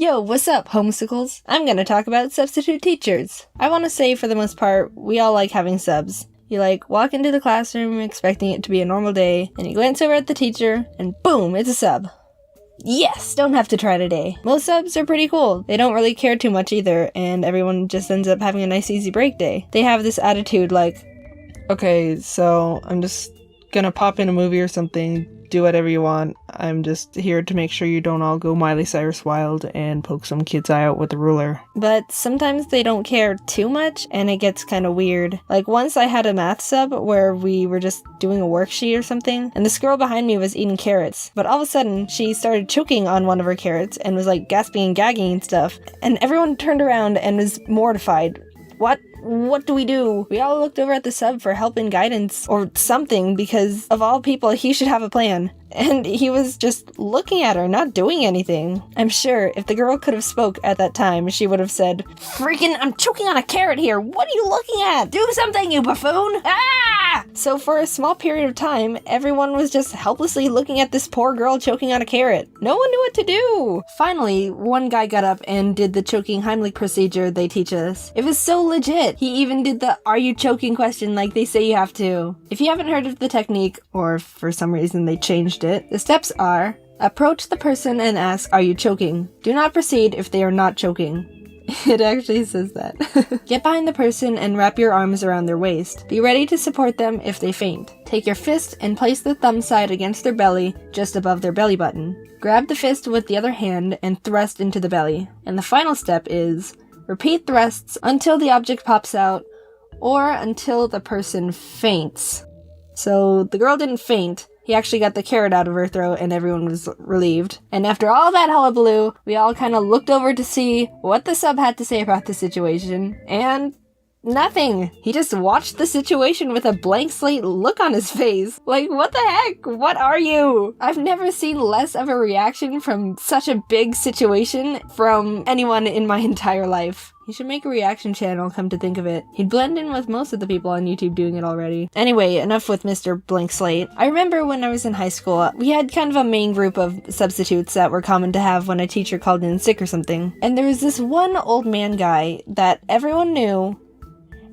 Yo, what's up, homesicles? I'm gonna talk about substitute teachers. I want to say, for the most part, we all like having subs. You walk into the classroom expecting it to be a normal day, and you glance over at the teacher, and boom, it's a sub. Yes, don't have to try today. Most subs are pretty cool. They don't really care too much either, and everyone just ends up having a nice easy break day. They have this attitude okay, so I'm just gonna pop in a movie or something, do whatever you want. I'm just here to make sure you don't all go Miley Cyrus wild and poke some kid's eye out with a ruler. But sometimes they don't care too much, and it gets kind of weird. Once I had a math sub where we were just doing a worksheet or something, and this girl behind me was eating carrots, but all of a sudden she started choking on one of her carrots and was gasping and gagging and stuff, and everyone turned around and was mortified. What do we do? We all looked over at the sub for help and guidance or something, because of all people, he should have a plan. And he was just looking at her, not doing anything. I'm sure if the girl could have spoke at that time, she would have said, "Freaking, I'm choking on a carrot here. What are you looking at? Do something, you buffoon! Ah!" So for a small period of time, everyone was just helplessly looking at this poor girl choking on a carrot. No one knew what to do. Finally, one guy got up and did the choking Heimlich procedure they teach us. It was so legit. He even did the "are you choking" question like they say you have to. If you haven't heard of the technique, or if for some reason they changed it, the steps are: approach the person and ask, "Are you choking?" Do not proceed if they are not choking. It actually says that. Get behind the person and wrap your arms around their waist. Be ready to support them if they faint. Take your fist and place the thumb side against their belly, just above their belly button. Grab the fist with the other hand and thrust into the belly. And the final step is: repeat thrusts until the object pops out, or until the person faints. So the girl didn't faint. He actually got the carrot out of her throat, and everyone was relieved. And after all that hullabaloo, we all kind of looked over to see what the sub had to say about the situation, and nothing. He just watched the situation with a blank slate look on his face. What the heck? What are you? I've never seen less of a reaction from such a big situation from anyone in my entire life. He should make a reaction channel, come to think of it. He'd blend in with most of the people on YouTube doing it already. Anyway, enough with Mr. Blank Slate. I remember when I was in high school, we had kind of a main group of substitutes that were common to have when a teacher called in sick or something. And there was this one old man guy that everyone knew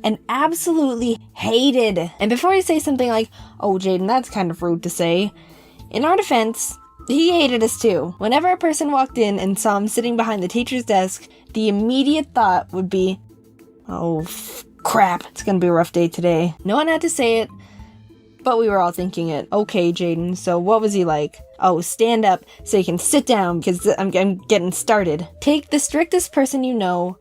and absolutely hated. And before I say something like, "Oh, Jaden, that's kind of rude to say," in our defense, he hated us too. Whenever a person walked in and saw him sitting behind the teacher's desk, the immediate thought would be, "Oh, crap, it's gonna be a rough day today." No one had to say it, but we were all thinking it. "Okay, Jaden, so what was he like?" "Oh, stand up so you can sit down, because I'm getting started." Take the strictest person you know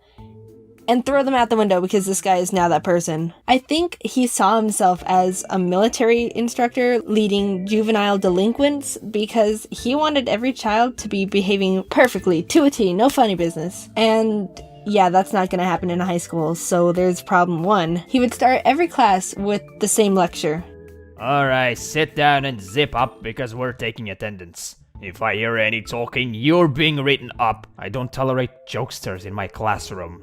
and throw them out the window, because this guy is now that person. I think he saw himself as a military instructor leading juvenile delinquents, because he wanted every child to be behaving perfectly, to a T, no funny business. And yeah, that's not gonna happen in a high school, so there's problem one. He would start every class with the same lecture. "Alright, sit down and zip up because we're taking attendance. If I hear any talking, you're being written up. I don't tolerate jokesters in my classroom.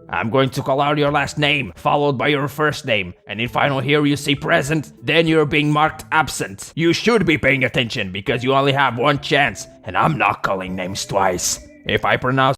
I'm going to call out your last name, followed by your first name, and if I don't hear you say present, then you're being marked absent. You should be paying attention because you only have one chance, and I'm not calling names twice. If I pronounce